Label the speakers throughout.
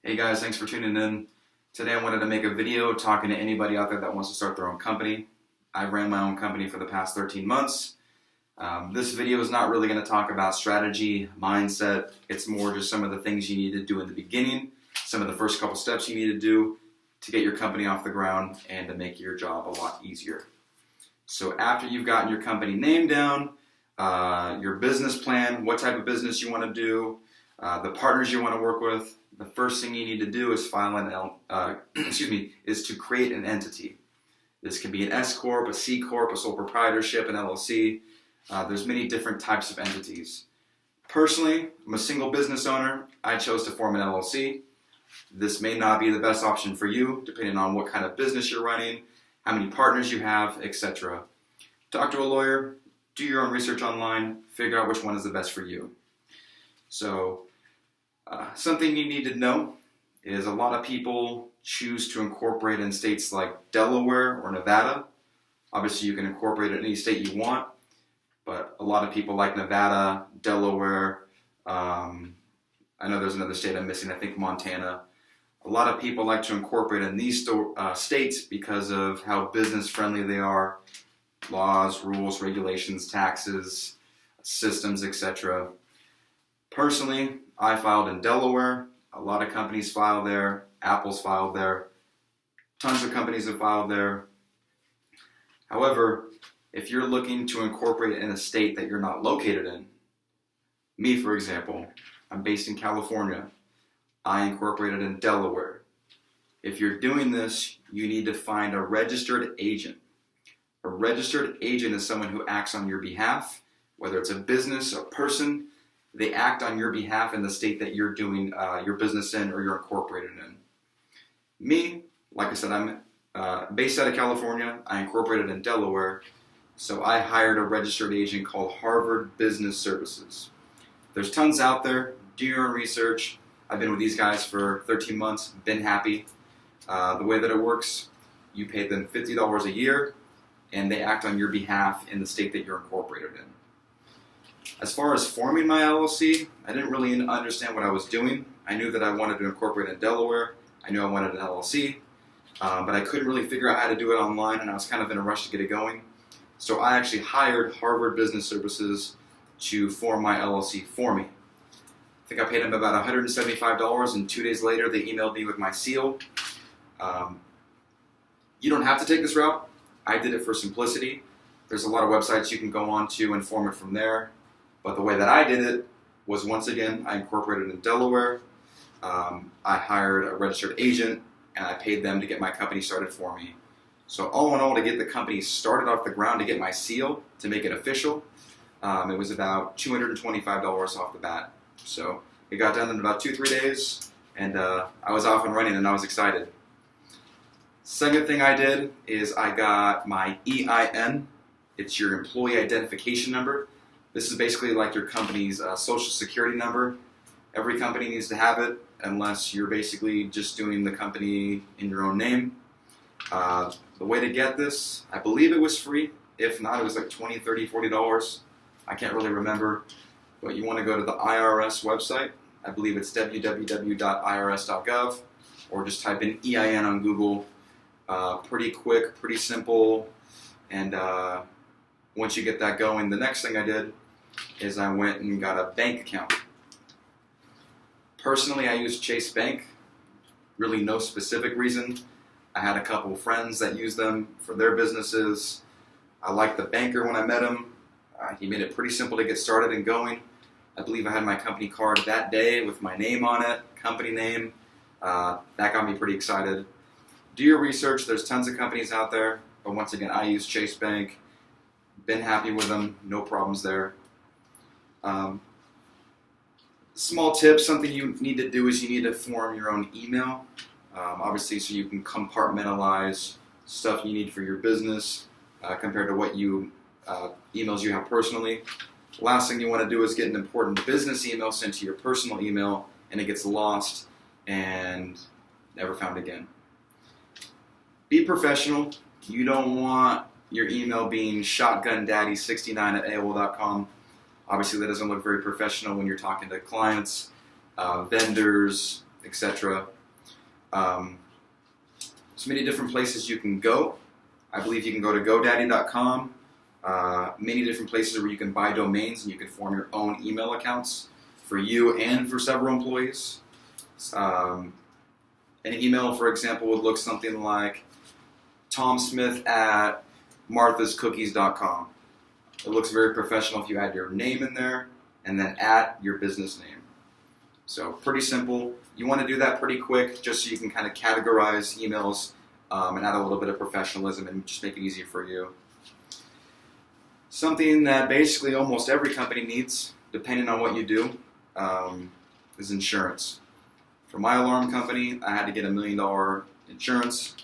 Speaker 1: Hey guys, thanks for tuning in. Today I wanted to make a video talking to anybody out there that wants to start their own company. I've ran my own company for the past 13 months. This video is not really going to talk about strategy, mindset. It's more just some of the things you need to do in the beginning, some of the first couple steps you need to do to get your company off the ground and to make your job a lot easier. So after you've gotten your company name down, your business plan, what type of business you want to do, the partners you want to work with, the first thing you need to do is is to create an entity. This can be an S corp, a C corp, a sole proprietorship, an LLC. There's many different types of entities. Personally, I'm a single business owner. I chose to form an LLC. This may not be the best option for you, depending on what kind of business you're running, how many partners you have, etc. Talk to a lawyer, do your own research online, figure out which one is the best for you. So, something you need to know is a lot of people choose to incorporate in states like Delaware or Nevada. Obviously, you can incorporate in any state you want, but a lot of people like Nevada, Delaware, I know there's another state I'm missing, I think Montana. A lot of people like to incorporate in these states because of how business friendly they are, laws, rules, regulations, taxes, systems, etc. Personally, I filed in Delaware. A lot of companies file there. Apple's filed there. Tons of companies have filed there. However, if you're looking to incorporate in a state that you're not located in, me for example, I'm based in California. I incorporated in Delaware. If you're doing this, you need to find a registered agent. A registered agent is someone who acts on your behalf, whether it's a business, a person. They act on your behalf in the state that you're doing your business in or you're incorporated in. Me, like I said, I'm based out of California. I incorporated in Delaware. So I hired a registered agent called Harvard Business Services. There's tons out there. Do your own research. I've been with these guys for 13 months. Been happy. The way that it works, you pay them $50 a year, and they act on your behalf in the state that you're incorporated in. As far as forming my LLC, I didn't really understand what I was doing. I knew that I wanted to incorporate in Delaware. I knew I wanted an LLC, but I couldn't really figure out how to do it online, and I was kind of in a rush to get it going. So I actually hired Harvard Business Services to form my LLC for me. I think I paid them about $175, and 2 days later they emailed me with my seal. You don't have to take this route. I did it for simplicity. There's a lot of websites you can go on to and form it from there. But the way that I did it was, once again, I incorporated in Delaware. I hired a registered agent, and I paid them to get my company started for me. So all in all, to get the company started off the ground, to get my seal, to make it official, it was about $225 off the bat. So it got done in about 2-3 days, and I was off and running, and I was excited. Second thing I did is I got my EIN. It's your employee identification number. This is basically like your company's social security number. Every company needs to have it unless you're basically just doing the company in your own name. The way to get this, I believe it was free. If not, it was like $20, $30, $40. I can't really remember. But you want to go to the IRS website. I believe it's www.irs.gov, or just type in EIN on Google. Pretty quick, pretty simple, and once you get that going, the next thing I did is I went and got a bank account. Personally, I use Chase Bank. Really no specific reason. I had a couple of friends that use them for their businesses. I liked the banker when I met him. He made it pretty simple to get started and going. I believe I had my company card that day with my name on it, company name. That got me pretty excited. Do your research. There's tons of companies out there. But once again, I use Chase Bank. Been happy with them. No problems there. Small tip, something you need to do is you need to form your own email. Obviously, so you can compartmentalize stuff you need for your business compared to what emails you have personally. The last thing you want to do is get an important business email sent to your personal email, and it gets lost and never found again. Be professional. You don't want your email being shotgundaddy69@aol.com. Obviously, that doesn't look very professional when you're talking to clients, vendors, etc. There's many different places you can go. I believe you can go to GoDaddy.com. Many different places where you can buy domains and you can form your own email accounts for you and for several employees. An email, for example, would look something like tomsmith@marthascookies.com. It looks very professional if you add your name in there and then at your business name. So pretty simple. You want to do that pretty quick just so you can kind of categorize emails and add a little bit of professionalism and just make it easier for you. Something that basically almost every company needs, depending on what you do, is insurance. For my alarm company, I had to get $1 million insurance.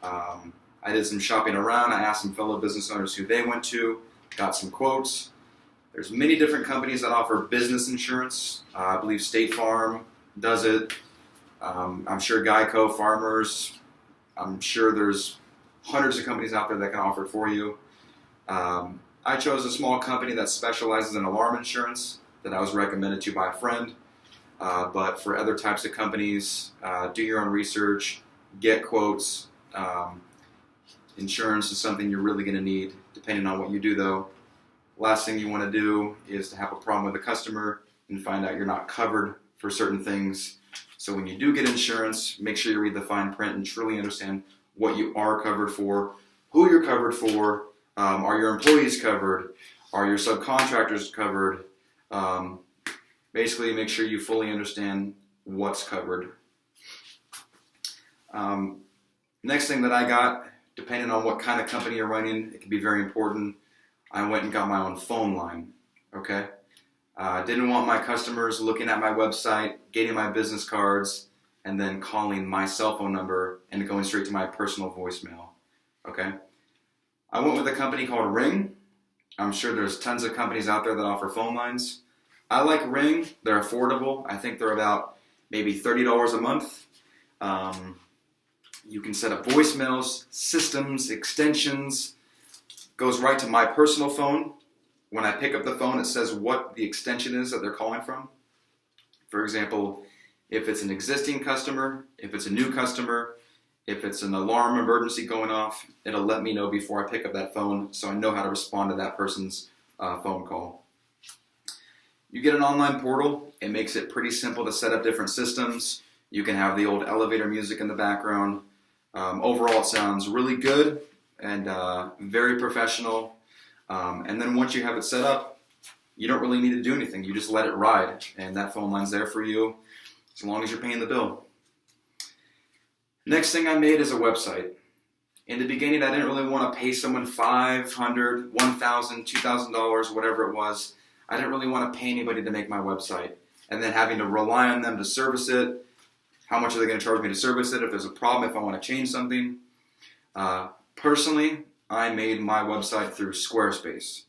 Speaker 1: I did some shopping around. I asked some fellow business owners who they went to, got some quotes. There's many different companies that offer business insurance. I believe State Farm does it. I'm sure Geico, Farmers. I'm sure there's hundreds of companies out there that can offer it for you. I chose a small company that specializes in alarm insurance that I was recommended to by a friend. But for other types of companies, do your own research, get quotes. Insurance is something you're really going to need depending on what you do though. Last thing you want to do is to have a problem with a customer and find out you're not covered for certain things. So when you do get insurance, make sure you read the fine print and truly understand what you are covered for, who you're covered for, are your employees covered, are your subcontractors covered. Basically make sure you fully understand what's covered. Next thing that I got, depending on what kind of company you're running, it can be very important. I went and got my own phone line, okay? I didn't want my customers looking at my website, getting my business cards, and then calling my cell phone number and going straight to my personal voicemail, okay? I went with a company called Ring. I'm sure there's tons of companies out there that offer phone lines. I like Ring. They're affordable. I think they're about maybe $30 a month. You can set up voicemails, systems, extensions. Goes right to my personal phone. When I pick up the phone, it says what the extension is that they're calling from. For example, if it's an existing customer, if it's a new customer, if it's an alarm emergency going off, it'll let me know before I pick up that phone so I know how to respond to that person's phone call. You get an online portal. It makes it pretty simple to set up different systems. You can have the old elevator music in the background. Overall, it sounds really good and very professional. And then once you have it set up, you don't really need to do anything. You just let it ride, and that phone line's there for you as long as you're paying the bill. Next thing I made is a website. In the beginning, I didn't really want to pay someone $500, $1,000, $2,000, whatever it was. I didn't really want to pay anybody to make my website, and then having to rely on them to service it. How much are they going to charge me to service it? If there's a problem, if I want to change something. Personally, I made my website through Squarespace.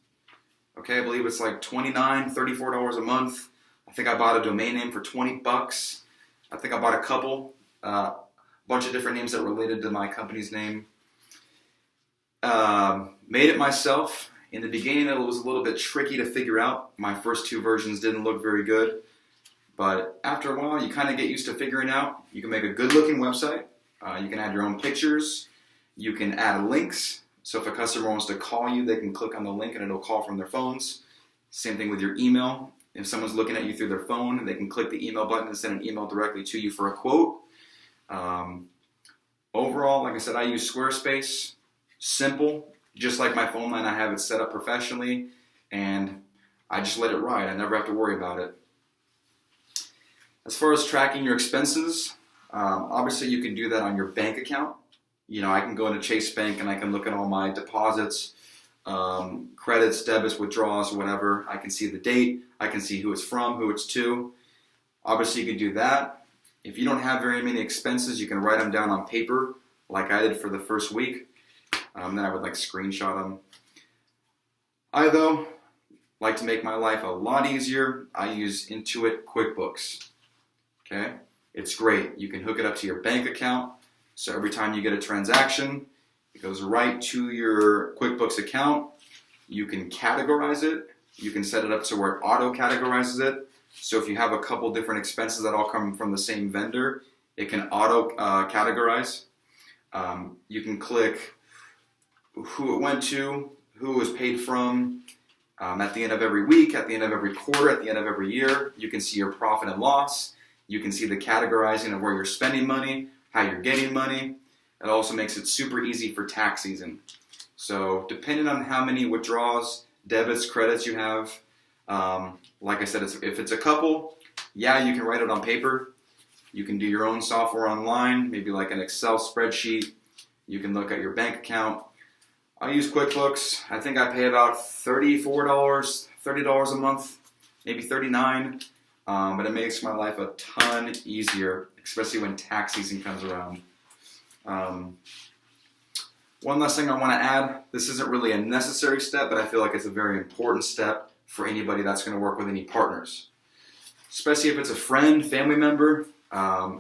Speaker 1: Okay, I believe it's like $29, $34 a month. I think I bought a domain name for $20. I think I bought a couple, bunch of different names that related to my company's name. Made it myself. In the beginning, it was a little bit tricky to figure out. My first two versions didn't look very good. But after a while, you kind of get used to figuring out. You can make a good-looking website. You can add your own pictures. You can add links. So if a customer wants to call you, they can click on the link and it'll call from their phones. Same thing with your email. If someone's looking at you through their phone, they can click the email button and send an email directly to you for a quote. Overall, like I said, I use Squarespace. Simple. Just like my phone line, I have it set up professionally, and I just let it ride. I never have to worry about it. As far as tracking your expenses, obviously you can do that on your bank account. You know, I can go into Chase Bank and I can look at all my deposits, credits, debits, withdrawals, whatever. I can see the date. I can see who it's from, who it's to. Obviously, you can do that. If you don't have very many expenses, you can write them down on paper, like I did for the first week. Then I would screenshot them. I, though, like to make my life a lot easier. I use Intuit QuickBooks. Okay? It's great. You can hook it up to your bank account. So every time you get a transaction, it goes right to your QuickBooks account. You can categorize it. You can set it up to where it auto-categorizes it. So if you have a couple different expenses that all come from the same vendor, it can auto categorize. You can click who it went to, who it was paid from. At the end of every week, at the end of every quarter, at the end of every year, you can see your profit and loss. You can see the categorizing of where you're spending money, how you're getting money. It also makes it super easy for tax season. So depending on how many withdrawals, debits, credits you have, like I said, if it's a couple, yeah, you can write it on paper. You can do your own software online, maybe like an Excel spreadsheet. You can look at your bank account. I use QuickBooks. I think I pay about $34, $30 a month, maybe $39. But it makes my life a ton easier, especially when tax season comes around. One last thing I want to add. This isn't really a necessary step, but I feel like it's a very important step for anybody that's going to work with any partners. Especially if it's a friend, family member.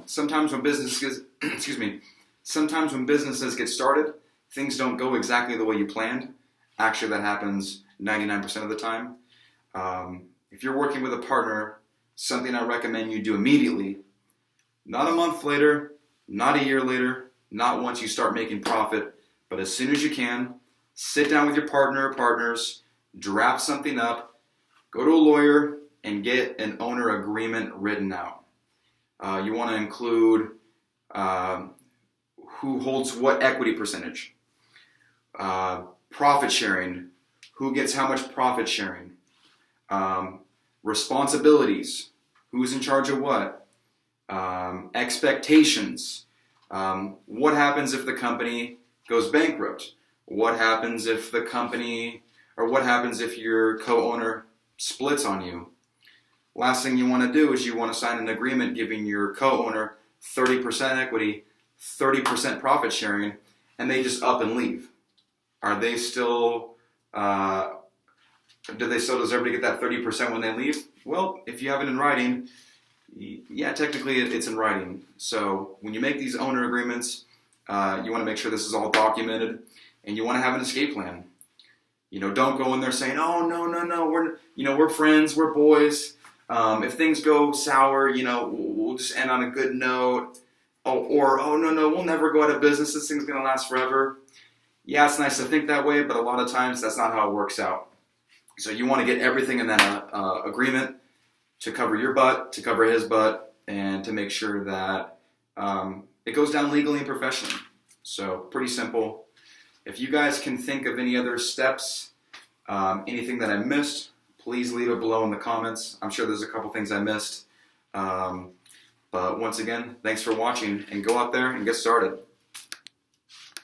Speaker 1: Sometimes when businesses get started, things don't go exactly the way you planned. Actually, that happens 99% of the time. If you're working with a partner, something I recommend you do immediately, not a month later, not a year later, not once you start making profit, but as soon as you can, sit down with your partner or partners, draft something up, go to a lawyer, and get an owner agreement written out. You want to include who holds what equity percentage, profit sharing, who gets how much profit sharing, responsibilities, who's in charge of what, expectations, what happens if the company goes bankrupt, what happens if the company, or what happens if your co-owner splits on you. Last thing you want to do is you want to sign an agreement giving your co-owner 30% equity, 30% profit sharing, and they just up and leave. Are they still, do they still deserve to get that 30% when they leave? Well, if you have it in writing, yeah, technically it's in writing. So when you make these owner agreements, you want to make sure this is all documented, and you want to have an escape plan. You know, don't go in there saying, "Oh, no, we're friends, we're boys. If things go sour, we'll just end on a good note." Oh, no, we'll never go out of business. This thing's going to last forever. Yeah, it's nice to think that way, but a lot of times that's not how it works out. So you want to get everything in that agreement to cover your butt, to cover his butt, and to make sure that it goes down legally and professionally. So pretty simple. If you guys can think of any other steps, anything that I missed, please leave it below in the comments. I'm sure there's a couple things I missed. But once again, thanks for watching, and go out there and get started.